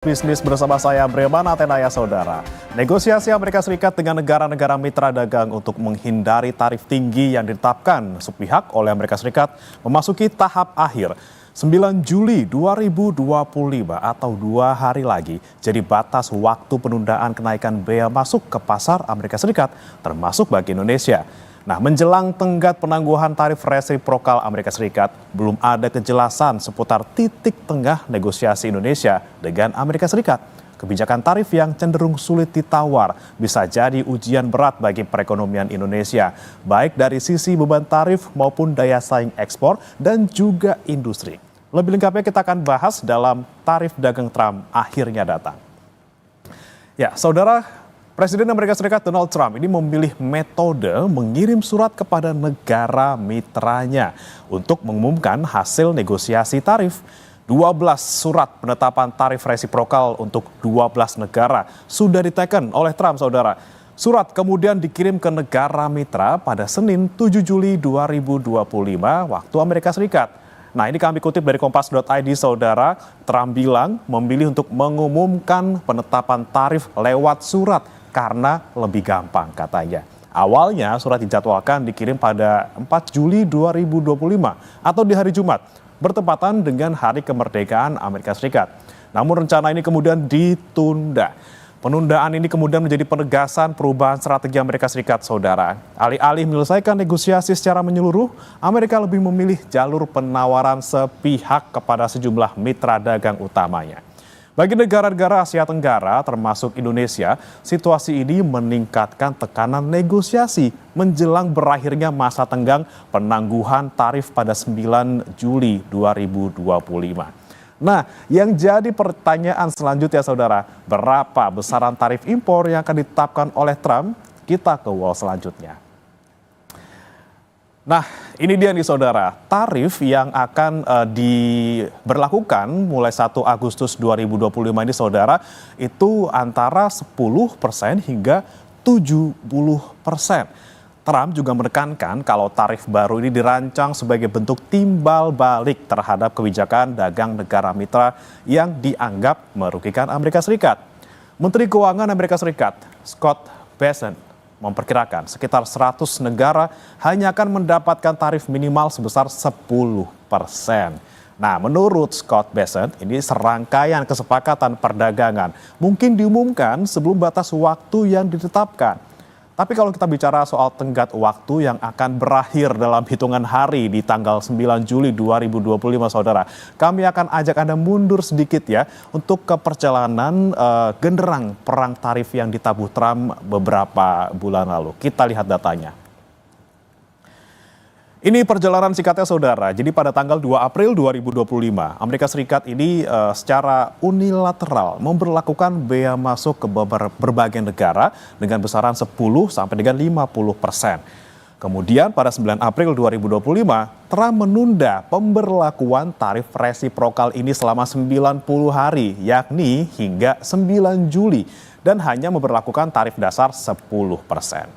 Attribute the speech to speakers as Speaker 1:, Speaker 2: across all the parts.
Speaker 1: Bisnis bersama saya Breman Atenaya Saudara. Negosiasi Amerika Serikat dengan negara-negara mitra dagang untuk menghindari tarif tinggi yang ditetapkan sepihak oleh Amerika Serikat memasuki tahap akhir. 9 Juli 2025 atau 2 hari lagi jadi batas waktu penundaan kenaikan bea masuk ke pasar Amerika Serikat termasuk bagi Indonesia. Nah, menjelang tenggat penangguhan tarif resiprokal Amerika Serikat, belum ada kejelasan seputar titik tengah negosiasi Indonesia dengan Amerika Serikat. Kebijakan tarif yang cenderung sulit ditawar bisa jadi ujian berat bagi perekonomian Indonesia, baik dari sisi beban tarif maupun daya saing ekspor dan juga industri. Lebih lengkapnya kita akan bahas dalam tarif dagang Trump akhirnya datang. Ya, saudara, Presiden Amerika Serikat Donald Trump ini memilih metode mengirim surat kepada negara mitranya untuk mengumumkan hasil negosiasi tarif. 12 surat penetapan tarif resiprokal untuk 12 negara sudah diteken oleh Trump, saudara. Surat kemudian dikirim ke negara mitra pada Senin 7 Juli 2025 waktu Amerika Serikat. Nah, ini kami kutip dari kompas.id, saudara. Trump bilang memilih untuk mengumumkan penetapan tarif lewat surat karena lebih gampang, katanya. Awalnya surat dijadwalkan dikirim pada 4 Juli 2025 atau di hari Jumat, bertepatan dengan hari kemerdekaan Amerika Serikat. Namun rencana ini kemudian ditunda. Penundaan ini kemudian menjadi penegasan perubahan strategi Amerika Serikat, saudara. Alih-alih menyelesaikan negosiasi secara menyeluruh, Amerika lebih memilih jalur penawaran sepihak kepada sejumlah mitra dagang utamanya. Bagi negara-negara Asia Tenggara termasuk Indonesia, situasi ini meningkatkan tekanan negosiasi menjelang berakhirnya masa tenggang penangguhan tarif pada 9 Juli 2025. Nah, yang jadi pertanyaan selanjutnya, saudara, berapa besaran tarif impor yang akan ditetapkan oleh Trump? Kita ke wall selanjutnya. Nah, ini dia nih, saudara, tarif yang akan diberlakukan mulai 1 Agustus 2025 ini, saudara, itu antara 10% hingga 70%. Trump juga menekankan kalau tarif baru ini dirancang sebagai bentuk timbal balik terhadap kebijakan dagang negara mitra yang dianggap merugikan Amerika Serikat. Menteri Keuangan Amerika Serikat, Scott Bessent, memperkirakan sekitar 100 negara hanya akan mendapatkan tarif minimal sebesar 10%. Nah, menurut Scott Bessent, ini serangkaian kesepakatan perdagangan mungkin diumumkan sebelum batas waktu yang ditetapkan. Tapi kalau kita bicara soal tenggat waktu yang akan berakhir dalam hitungan hari di tanggal 9 Juli 2025, saudara, kami akan ajak Anda mundur sedikit ya untuk ke perjalanan genderang perang tarif yang ditabuh Trump beberapa bulan lalu. Kita lihat datanya. Ini perjalanan singkatnya, saudara. Jadi pada tanggal 2 April 2025, Amerika Serikat ini secara unilateral memberlakukan bea masuk ke berbagai negara dengan besaran 10 sampai dengan 50%. Kemudian pada 9 April 2025, Trump menunda pemberlakuan tarif resiprokal ini selama 90 hari, yakni hingga 9 Juli, dan hanya memberlakukan tarif dasar 10%.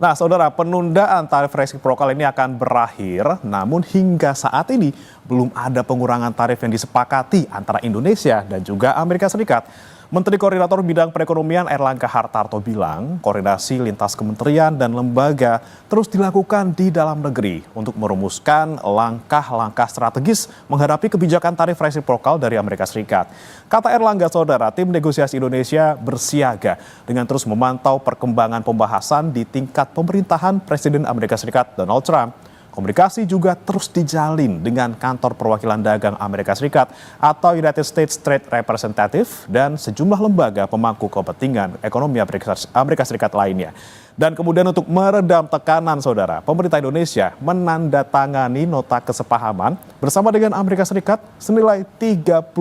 Speaker 1: Nah, saudara, penundaan tarif resiprokal ini akan berakhir, namun hingga saat ini belum ada pengurangan tarif yang disepakati antara Indonesia dan juga Amerika Serikat. Menteri Koordinator Bidang Perekonomian Airlangga Hartarto bilang, koordinasi lintas kementerian dan lembaga terus dilakukan di dalam negeri untuk merumuskan langkah-langkah strategis menghadapi kebijakan tarif resiprokal dari Amerika Serikat. Kata Airlangga, saudara, tim negosiasi Indonesia bersiaga dengan terus memantau perkembangan pembahasan di tingkat pemerintahan Presiden Amerika Serikat Donald Trump. Komunikasi juga terus dijalin dengan kantor perwakilan dagang Amerika Serikat atau United States Trade Representative dan sejumlah lembaga pemangku kepentingan ekonomi Amerika Serikat lainnya. Dan kemudian untuk meredam tekanan, saudara, pemerintah Indonesia menandatangani nota kesepahaman bersama dengan Amerika Serikat senilai 34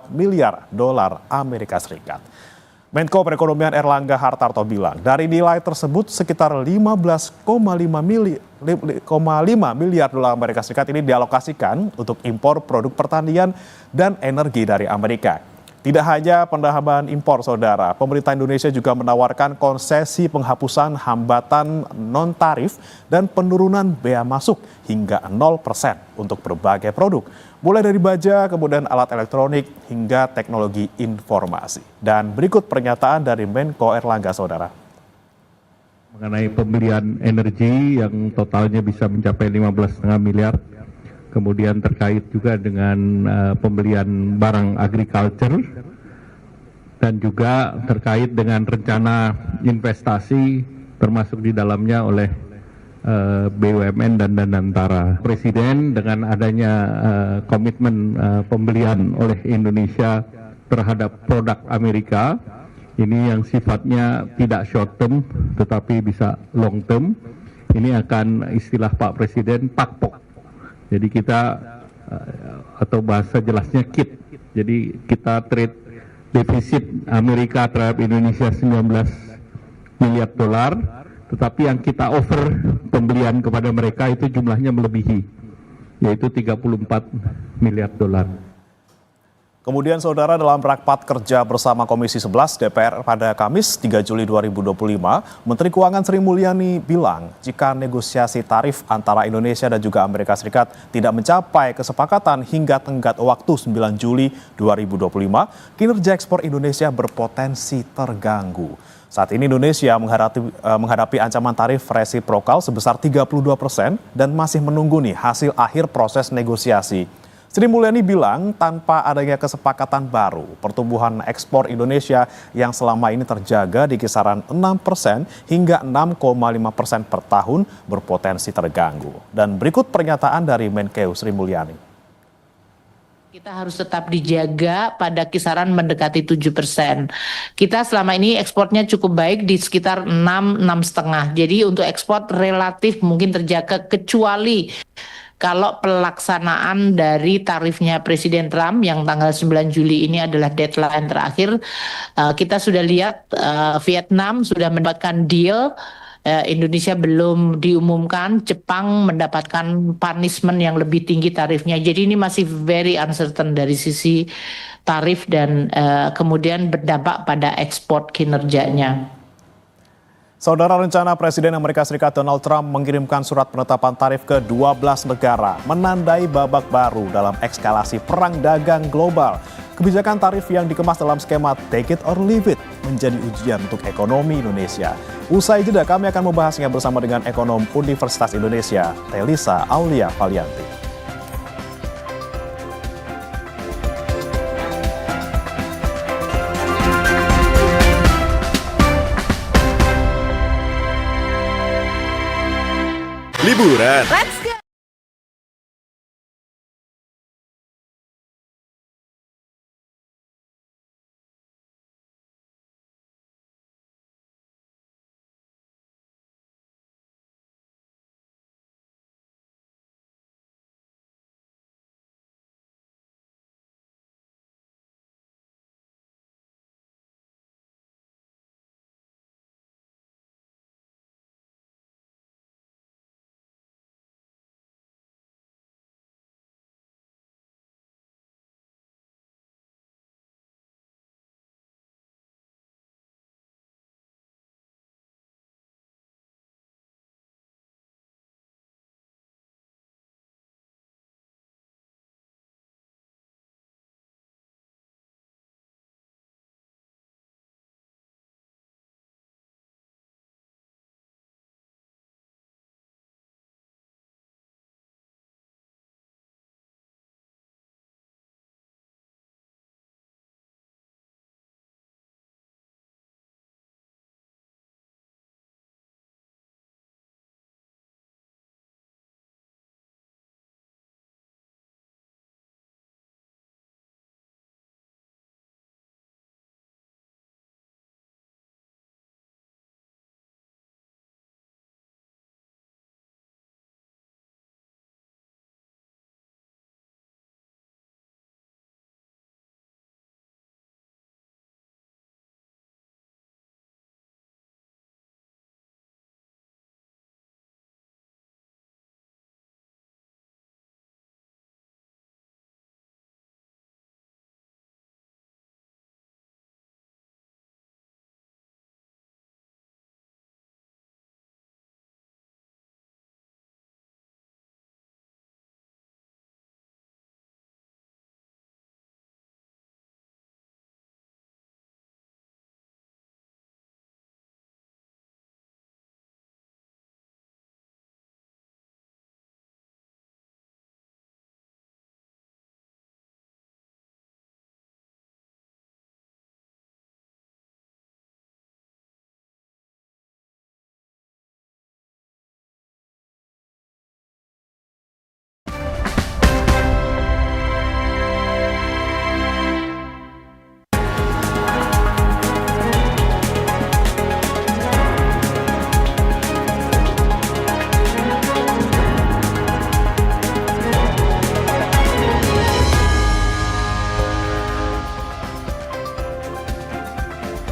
Speaker 1: miliar dolar Amerika Serikat. Menko Perekonomian Airlangga Hartarto bilang, dari nilai tersebut sekitar 15,5 miliar dolar Amerika Serikat ini dialokasikan untuk impor produk pertanian dan energi dari Amerika. Tidak hanya pendahaban impor, saudara, pemerintah Indonesia juga menawarkan konsesi penghapusan hambatan non-tarif dan penurunan bea masuk hingga 0% untuk berbagai produk. Mulai dari baja, kemudian alat elektronik, hingga teknologi informasi. Dan berikut pernyataan dari Menko Erlangga, saudara.
Speaker 2: Mengenai pembelian energi yang totalnya bisa mencapai 15,5 miliar. Kemudian terkait juga dengan pembelian barang agriculture dan juga terkait dengan rencana investasi termasuk di dalamnya oleh BUMN dan Danantara. Presiden dengan adanya komitmen pembelian oleh Indonesia terhadap produk Amerika ini yang sifatnya tidak short term tetapi bisa long term, ini akan istilah Pak Presiden pakpok. Jadi kita atau bahasa jelasnya KIT. Jadi kita trade defisit Amerika terhadap Indonesia 19 miliar dolar, tetapi yang kita offer pembelian kepada mereka itu jumlahnya melebihi, yaitu 34 miliar dolar.
Speaker 1: Kemudian saudara, dalam rapat kerja bersama Komisi 11 DPR pada Kamis 3 Juli 2025, Menteri Keuangan Sri Mulyani bilang jika negosiasi tarif antara Indonesia dan juga Amerika Serikat tidak mencapai kesepakatan hingga tenggat waktu 9 Juli 2025, kinerja ekspor Indonesia berpotensi terganggu. Saat ini Indonesia menghadapi ancaman tarif resiprokal sebesar 32% dan masih menunggu hasil akhir proses negosiasi. Sri Mulyani bilang tanpa adanya kesepakatan baru, pertumbuhan ekspor Indonesia yang selama ini terjaga di kisaran 6% hingga 6,5% per tahun berpotensi terganggu. Dan berikut pernyataan dari Menkeu Sri Mulyani.
Speaker 3: Kita harus tetap dijaga pada kisaran mendekati 7%. Kita selama ini ekspornya cukup baik di sekitar 6,5. Jadi untuk ekspor relatif mungkin terjaga kecuali kalau pelaksanaan dari tarifnya Presiden Trump yang tanggal 9 Juli ini adalah deadline terakhir. Kita sudah lihat Vietnam sudah mendapatkan deal, Indonesia belum diumumkan, Jepang mendapatkan punishment yang lebih tinggi tarifnya. Jadi ini masih very uncertain dari sisi tarif dan kemudian berdampak pada ekspor kinerjanya.
Speaker 1: Saudara, rencana Presiden Amerika Serikat Donald Trump mengirimkan surat penetapan tarif ke 12 negara menandai babak baru dalam eskalasi perang dagang global. Kebijakan tarif yang dikemas dalam skema take it or leave it menjadi ujian untuk ekonomi Indonesia. Usai jeda kami akan membahasnya bersama dengan ekonom Universitas Indonesia, Telisa Aulia Valianti.
Speaker 4: Liburan.
Speaker 5: Let's go!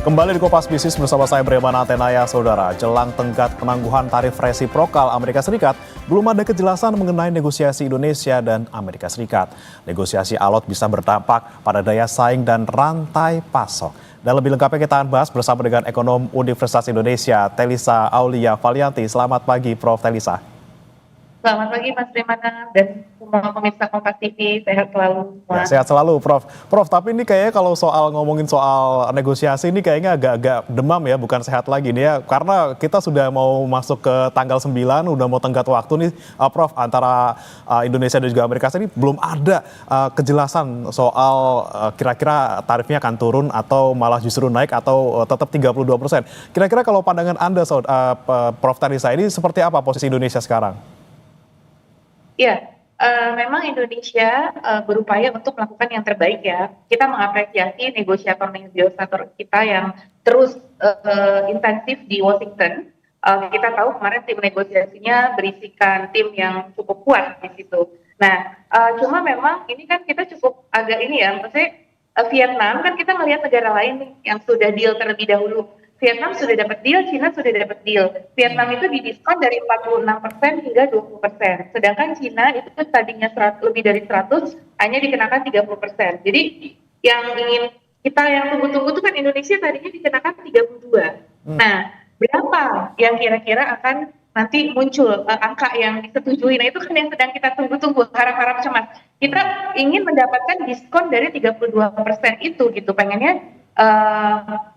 Speaker 1: Kembali di Kompas Bisnis bersama saya Bremana Atenaya, Saudara. Jelang tenggat penangguhan tarif resiprokal Amerika Serikat, belum ada kejelasan mengenai negosiasi Indonesia dan Amerika Serikat. Negosiasi alot bisa berdampak pada daya saing dan rantai pasok. Dan lebih lengkapnya kita akan bahas bersama dengan ekonom Universitas Indonesia, Telisa Aulia Valianti. Selamat pagi, Prof. Telisa.
Speaker 4: Selamat pagi Mas Bremana dan semua pemirsa Kompas TV, sehat selalu semua.
Speaker 1: Ya, sehat selalu, Prof. Prof, tapi ini kayaknya kalau ngomongin soal negosiasi ini kayaknya agak-agak demam ya, bukan sehat lagi nih ya. Karena kita sudah mau masuk ke tanggal 9, udah mau tenggat waktu nih, Prof, antara Indonesia dan juga Amerika Serikat ini belum ada kejelasan soal kira-kira tarifnya akan turun atau malah justru naik atau tetap 32%. Kira-kira kalau pandangan Anda, Prof. Telisa, ini seperti apa posisi Indonesia sekarang?
Speaker 4: Ya, memang Indonesia berupaya untuk melakukan yang terbaik ya. Kita mengapresiasi negosiator kita yang terus intensif di Washington. Kita tahu kemarin tim negosiasinya berisikan tim yang cukup kuat di situ. Nah, cuma memang ini kan kita cukup agak ini ya, maksudnya Vietnam kan kita melihat negara lain nih yang sudah deal terlebih dahulu. Vietnam sudah dapat deal, Cina sudah dapat deal. Vietnam itu didiskon dari 46% hingga 20%. Sedangkan Cina itu tadinya lebih dari 100, hanya dikenakan 30%. Jadi yang tunggu-tunggu itu kan Indonesia tadinya dikenakan 32. Nah, berapa yang kira-kira akan nanti muncul angka yang disetujui? Nah, itu kan yang sedang kita tunggu-tunggu, harap-harap cemas. Kita ingin mendapatkan diskon dari 32% itu gitu, pengennya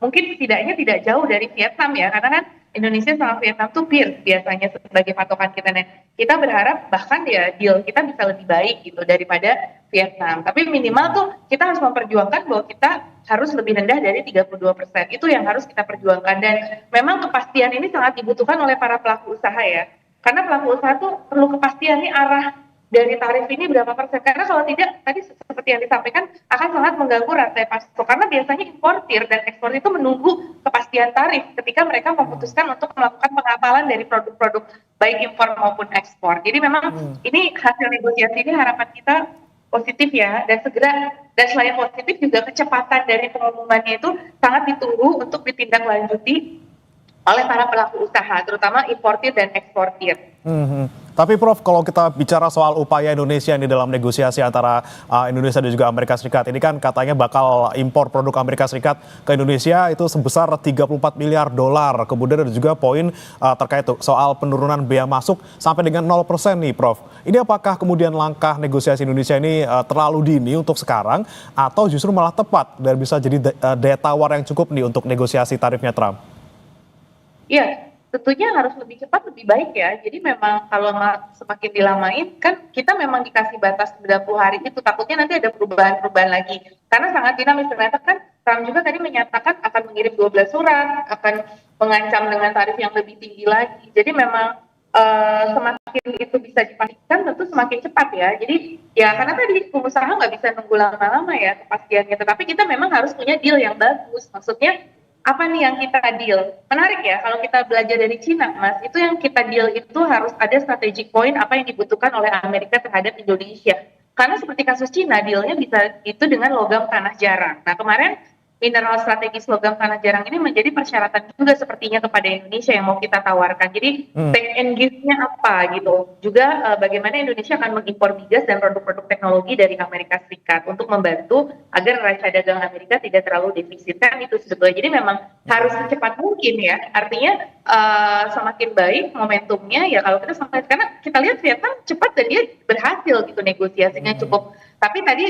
Speaker 4: mungkin setidaknya tidak jauh dari Vietnam ya, karena kan Indonesia sama Vietnam tuh peers biasanya sebagai patokan kita. Nah, kita berharap bahkan ya deal kita bisa lebih baik gitu daripada Vietnam. Tapi minimal tuh kita harus memperjuangkan bahwa kita harus lebih rendah dari 32%. Itu yang harus kita perjuangkan, dan memang kepastian ini sangat dibutuhkan oleh para pelaku usaha ya. Karena pelaku usaha tuh perlu kepastian nih arah dari tarif ini berapa persen, karena kalau tidak tadi seperti yang disampaikan akan sangat mengganggu rantai pasok, karena biasanya importir dan ekspor itu menunggu kepastian tarif ketika mereka memutuskan untuk melakukan pengapalan dari produk-produk baik impor maupun ekspor. Jadi memang ini hasil negosiasi ini harapan kita positif ya, dan segera, dan selain positif juga kecepatan dari pengumumannya itu sangat ditunggu untuk ditindaklanjuti oleh para pelaku usaha, terutama importir dan eksportir.
Speaker 1: Tapi Prof, kalau kita bicara soal upaya Indonesia ini dalam negosiasi antara Indonesia dan juga Amerika Serikat, ini kan katanya bakal impor produk Amerika Serikat ke Indonesia itu sebesar 34 miliar dolar. Kemudian ada juga poin terkait soal penurunan bea masuk sampai dengan 0% nih, Prof. Ini apakah kemudian langkah negosiasi Indonesia ini terlalu dini untuk sekarang atau justru malah tepat dan bisa jadi daya tawar yang cukup nih untuk negosiasi tarifnya Trump?
Speaker 4: Iya, tentunya harus lebih cepat lebih baik ya. Jadi memang kalau semakin dilamain kan kita memang dikasih batas 90 hari itu, takutnya nanti ada perubahan-perubahan lagi. Karena sangat dinamis, ternyata kan Trump juga tadi menyatakan akan mengirim 12 surat, akan mengancam dengan tarif yang lebih tinggi lagi. Jadi memang semakin itu bisa dipastikan tentu semakin cepat ya. Jadi ya karena tadi pengusaha nggak bisa nunggu lama-lama ya kepastiannya. Tetapi kita memang harus punya deal yang bagus. Maksudnya apa nih yang kita deal? Menarik ya kalau kita belajar dari Cina, Mas. Itu yang kita deal itu harus ada strategic point apa yang dibutuhkan oleh Amerika terhadap Indonesia. Karena seperti kasus Cina, dealnya bisa itu dengan logam tanah jarang. Nah kemarin mineral strategis logam tanah jarang ini menjadi persyaratan juga sepertinya kepada Indonesia yang mau kita tawarkan. Jadi take and give-nya apa gitu. Juga bagaimana Indonesia akan mengimpor migas dan produk-produk teknologi dari Amerika Serikat untuk membantu agar neraca dagang Amerika tidak terlalu defisit. Kan itu sebetulnya. Jadi memang harus secepat mungkin ya. Artinya semakin baik momentumnya ya kalau kita sampai, karena kita lihat Vietnam cepat dan dia berhasil gitu negosiasinya cukup. Tapi tadi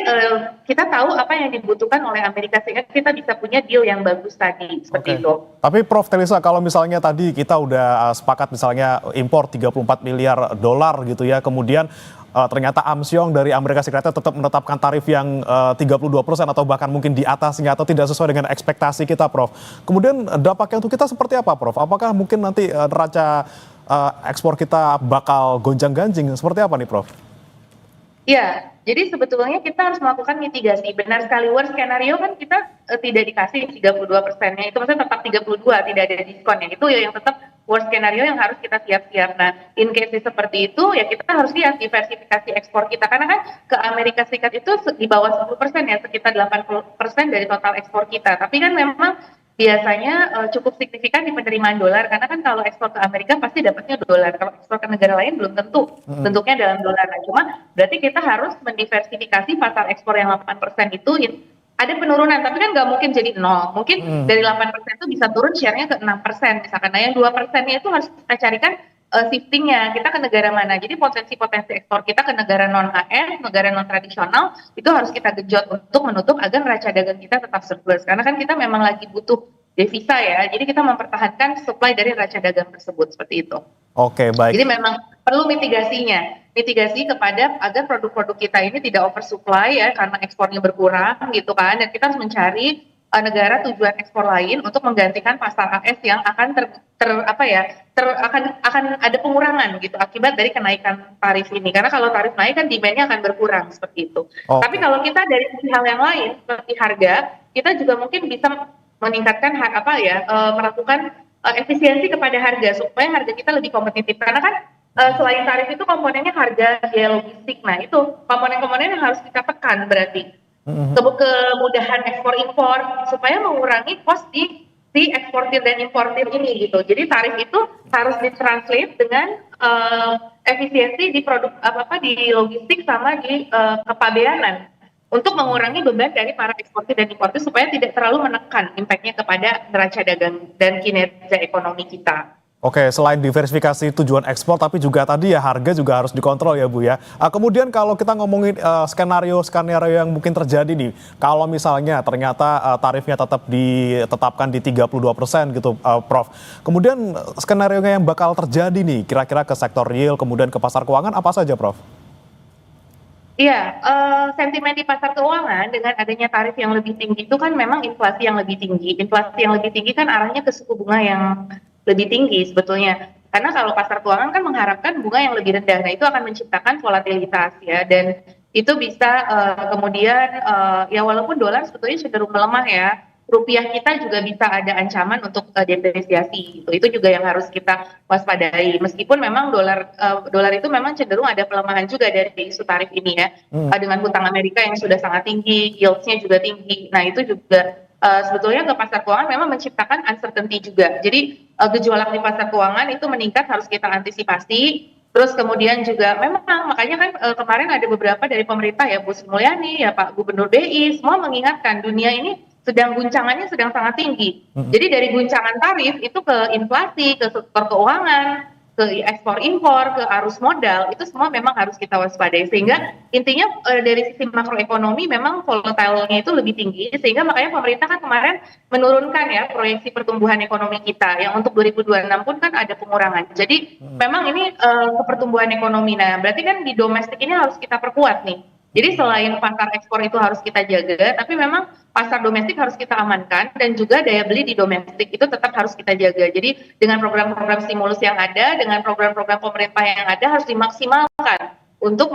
Speaker 4: kita tahu apa yang dibutuhkan oleh Amerika sehingga kita bisa punya deal yang bagus tadi seperti itu.
Speaker 1: Tapi Prof. Telisa, kalau misalnya tadi kita udah sepakat misalnya impor 34 miliar dolar gitu ya, kemudian ternyata Amsyong dari Amerika Serikat tetap menetapkan tarif yang 32% atau bahkan mungkin di atasnya atau tidak sesuai dengan ekspektasi kita, Prof. Kemudian dampaknya untuk kita seperti apa, Prof? Apakah mungkin nanti neraca ekspor kita bakal gonjang-ganjing? Seperti apa nih, Prof?
Speaker 4: Ya, jadi sebetulnya kita harus melakukan mitigasi. Benar sekali, worst skenario kan kita tidak dikasih 32%-nya. Itu maksudnya tetap 32, tidak ada diskonnya. Itu ya yang tetap worst skenario yang harus kita siap-siap. Nah, in case seperti itu, ya kita harus lihat diversifikasi ekspor kita. Karena kan ke Amerika Serikat itu di bawah 10% ya, sekitar 80% dari total ekspor kita. Tapi kan memang biasanya cukup signifikan di penerimaan dolar karena kan kalau ekspor ke Amerika pasti dapatnya dolar. Kalau ekspor ke negara lain belum tentu bentuknya dalam dolar. Nah, cuma berarti kita harus mendiversifikasi pasar ekspor yang 8% itu ada penurunan, tapi kan nggak mungkin jadi nol. Mungkin dari 8% itu bisa turun share-nya ke 6% misalkan. Nah, yang 2%-nya itu harus kita carikan shifting-nya, kita ke negara mana. Jadi potensi-potensi ekspor kita ke negara non-AS, negara non-tradisional, itu harus kita genjot untuk menutup agar neraca dagang kita tetap surplus. Karena kan kita memang lagi butuh devisa ya, jadi kita mempertahankan supply dari neraca dagang tersebut, seperti itu.
Speaker 1: Oke, baik.
Speaker 4: Jadi memang perlu mitigasi kepada agar produk-produk kita ini tidak oversupply ya, karena ekspornya berkurang gitu kan, dan kita harus mencari negara tujuan ekspor lain untuk menggantikan pasar AS yang akan akan ada pengurangan gitu akibat dari kenaikan tarif ini. Karena kalau tarif naik kan demand-nya akan berkurang seperti itu.
Speaker 1: Oke.
Speaker 4: Tapi kalau kita dari sisi hal yang lain seperti harga, kita juga mungkin bisa meningkatkan melakukan efisiensi kepada harga supaya harga kita lebih kompetitif. Karena kan selain tarif itu komponennya harga biaya logistik. Nah, itu komponen-komponen yang harus kita tekan berarti. Kemudahan ekspor impor supaya mengurangi cost di eksportir dan importir ini gitu. Jadi tarif itu harus ditranslate dengan efisiensi di produk di logistik sama di kepabeanan untuk mengurangi beban dari para eksportir dan importir supaya tidak terlalu menekan impact-nya kepada neraca dagang dan kinerja ekonomi kita.
Speaker 1: Oke, selain diversifikasi tujuan ekspor, tapi juga tadi ya harga juga harus dikontrol ya Bu ya. Kemudian kalau kita ngomongin skenario yang mungkin terjadi nih, kalau misalnya ternyata tarifnya tetap ditetapkan di 32% gitu Prof. Kemudian skenario yang bakal terjadi nih kira-kira ke sektor real, kemudian ke pasar keuangan apa saja Prof?
Speaker 4: Iya, sentimen di pasar keuangan dengan adanya tarif yang lebih tinggi itu kan memang inflasi yang lebih tinggi. Inflasi yang lebih tinggi kan arahnya ke suku bunga yang lebih tinggi sebetulnya. Karena kalau pasar keuangan kan mengharapkan bunga yang lebih rendah. Nah, itu akan menciptakan volatilitas ya, dan itu bisa kemudian ya walaupun dolar sebetulnya cenderung melemah ya, rupiah kita juga bisa ada ancaman untuk depresiasi gitu. Itu juga yang harus kita waspadai. Meskipun memang dolar itu memang cenderung ada pelemahan juga dari isu tarif ini ya. Dengan hutang Amerika yang sudah sangat tinggi, yields-nya juga tinggi. Nah, itu juga sebetulnya ke pasar keuangan memang menciptakan uncertainty juga. Jadi gejolak di pasar keuangan itu meningkat, harus kita antisipasi. Terus kemudian juga memang makanya kan kemarin ada beberapa dari pemerintah ya, Bu Sri Mulyani, ya Pak Gubernur BI, semua mengingatkan dunia ini guncangannya sedang sangat tinggi. Jadi dari guncangan tarif itu ke inflasi, ke sektor keuangan, ke ekspor impor, ke arus modal, itu semua memang harus kita waspadai. Sehingga intinya dari sisi makroekonomi memang volatile-nya itu lebih tinggi, sehingga makanya pemerintah kan kemarin menurunkan ya proyeksi pertumbuhan ekonomi kita yang untuk 2026 pun kan ada pengurangan. Jadi memang ini ke pertumbuhan ekonomi. Nah, berarti kan di domestik ini harus kita perkuat nih. Jadi selain pasar ekspor itu harus kita jaga, tapi memang pasar domestik harus kita amankan, dan juga daya beli di domestik itu tetap harus kita jaga. Jadi dengan program-program stimulus yang ada, dengan program-program pemerintah yang ada harus dimaksimalkan untuk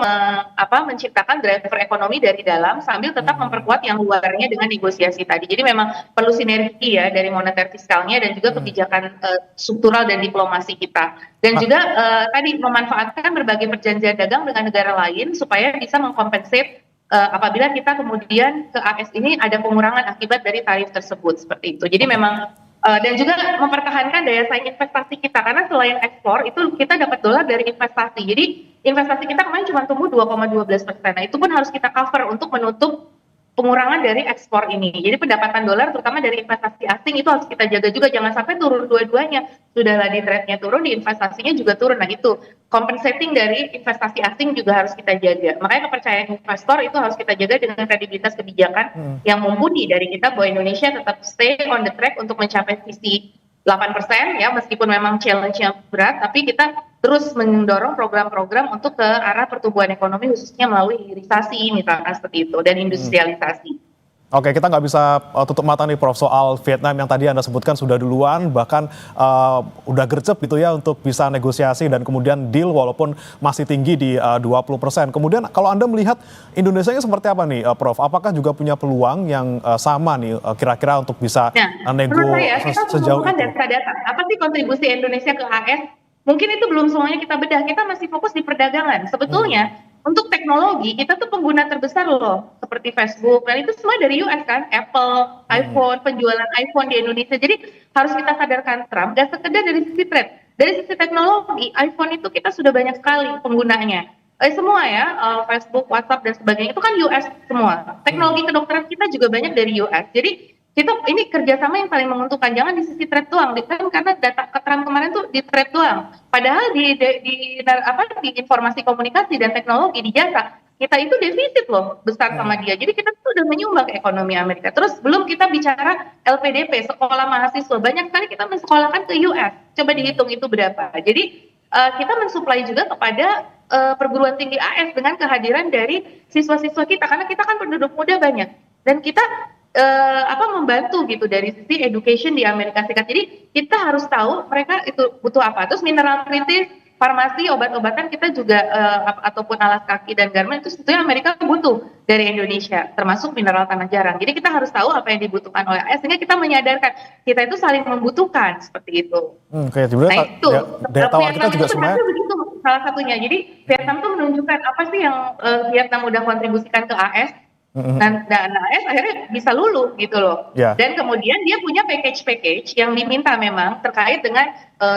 Speaker 4: menciptakan driver ekonomi dari dalam sambil tetap memperkuat yang luarnya dengan negosiasi tadi. Jadi memang perlu sinergi ya dari moneter fiskalnya dan juga kebijakan struktural dan diplomasi kita. Dan juga tadi memanfaatkan berbagai perjanjian dagang dengan negara lain supaya bisa mengkompensate apabila kita kemudian ke AS ini ada pengurangan akibat dari tarif tersebut, seperti itu. Jadi memang dan juga mempertahankan daya saing investasi kita, karena selain ekspor itu kita dapat dolar dari investasi. Jadi investasi kita kemarin cuma tumbuh 2,12%. Nah, itu pun harus kita cover untuk menutup pengurangan dari ekspor ini. Jadi pendapatan dolar terutama dari investasi asing itu harus kita jaga juga, jangan sampai turun dua-duanya. Sudahlah di trade-nya turun, di investasinya juga turun. Nah, itu compensating dari investasi asing juga harus kita jaga. Makanya kepercayaan investor itu harus kita jaga dengan kredibilitas kebijakan yang mumpuni dari kita bahwa Indonesia tetap stay on the track untuk mencapai visi 8% ya, meskipun memang challenge-nya berat, tapi kita terus mendorong program-program untuk ke arah pertumbuhan ekonomi khususnya melalui hilirisasi misalnya seperti itu, dan industrialisasi.
Speaker 1: Oke, kita nggak bisa tutup mata nih Prof soal Vietnam yang tadi Anda sebutkan sudah duluan, bahkan udah gercep gitu ya untuk bisa negosiasi dan kemudian deal walaupun masih tinggi di 20%. Kemudian kalau Anda melihat Indonesia nya seperti apa nih Prof? Apakah juga punya peluang yang sama nih kira-kira untuk bisa nego sejauh itu?
Speaker 4: Data-data. Apa sih kontribusi Indonesia ke AS? Mungkin itu belum semuanya kita bedah, kita masih fokus di perdagangan. Sebetulnya untuk teknologi kita tuh pengguna terbesar loh, seperti Facebook, dan itu semua dari US kan, Apple, iPhone, penjualan iPhone di Indonesia. Jadi harus kita sadarkan Trump, gak sekedar dari sisi trade, dari sisi teknologi, iPhone itu kita sudah banyak sekali penggunanya. Semua ya, Facebook, WhatsApp dan sebagainya itu kan US semua. Teknologi kedokteran kita juga banyak dari US. Jadi kita ini kerjasama yang paling menguntungkan, jangan di sisi trade doang, kan karena data keterangan kemarin tuh di trade doang. Padahal di informasi komunikasi dan teknologi di jasa kita itu defisit loh besar sama dia. Jadi kita tuh udah menyumbang ke ekonomi Amerika. Terus belum kita bicara LPDP, sekolah mahasiswa, banyak sekali kita mensekolahkan ke US. Coba dihitung itu berapa. Jadi kita mensuplai juga kepada perguruan tinggi AS dengan kehadiran dari siswa-siswa kita, karena kita kan penduduk muda banyak dan kita membantu gitu dari sisi education di Amerika Serikat. Jadi kita harus tahu mereka itu butuh apa. Terus mineral kritis, farmasi, obat-obatan kita juga ataupun alas kaki dan garmen itu sebetulnya Amerika butuh dari Indonesia, termasuk mineral tanah jarang. Jadi kita harus tahu apa yang dibutuhkan oleh AS sehingga kita menyadarkan kita itu saling membutuhkan seperti itu.
Speaker 1: Oke, sebenarnya
Speaker 4: itu
Speaker 1: daya tawar kita juga sebenarnya
Speaker 4: begitu salah satunya. Jadi Vietnam tuh menunjukkan apa sih yang Vietnam udah kontribusikan ke AS. Dan AS akhirnya bisa luluh gitu loh. Dan kemudian dia punya package yang diminta memang terkait dengan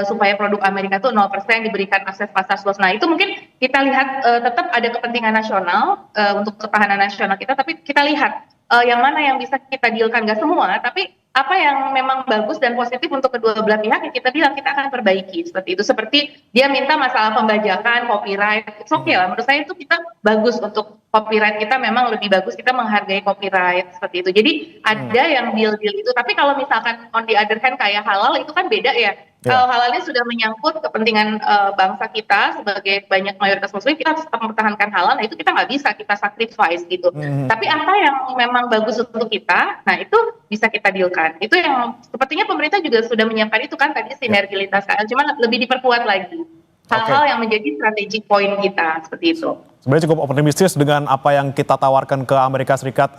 Speaker 4: supaya produk Amerika tuh 0% diberikan akses pasar luas. Nah itu mungkin kita lihat tetap ada kepentingan nasional untuk ketahanan nasional kita, tapi kita lihat yang mana yang bisa kita dealkan, gak semua, tapi apa yang memang bagus dan positif untuk kedua belah pihak yang kita bilang kita akan perbaiki seperti itu. Seperti dia minta masalah pembajakan, copyright, it's okay lah. Menurut saya itu kita bagus untuk copyright kita, memang lebih bagus kita menghargai copyright seperti itu. Jadi ada yang deal-deal itu. Tapi kalau misalkan on the other hand kayak halal itu kan beda ya. Kalau halalnya sudah menyangkut kepentingan bangsa kita sebagai banyak mayoritas muslim, kita harus tetap mempertahankan halal. Nah itu kita nggak bisa kita sacrifice gitu. Tapi apa yang memang bagus untuk kita, nah itu bisa kita dealkan. Itu yang sepertinya pemerintah juga sudah menyiapkan itu kan tadi sinergi lintas KL, cuma lebih diperkuat lagi. Hal-hal yang menjadi strategic point kita seperti itu.
Speaker 1: Sebenarnya cukup optimistis dengan apa yang kita tawarkan ke Amerika Serikat,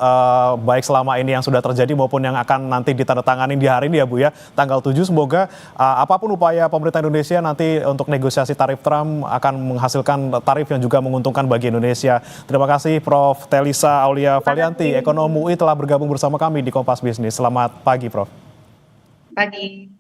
Speaker 1: baik selama ini yang sudah terjadi maupun yang akan nanti ditandatangani di hari ini ya Bu ya, tanggal 7. Semoga apapun upaya pemerintah Indonesia nanti untuk negosiasi tarif Trump akan menghasilkan tarif yang juga menguntungkan bagi Indonesia. Terima kasih Prof. Telisa Aulia Valianti, Ekonom UI telah bergabung bersama kami di Kompas Bisnis. Selamat pagi Prof.
Speaker 4: Pagi.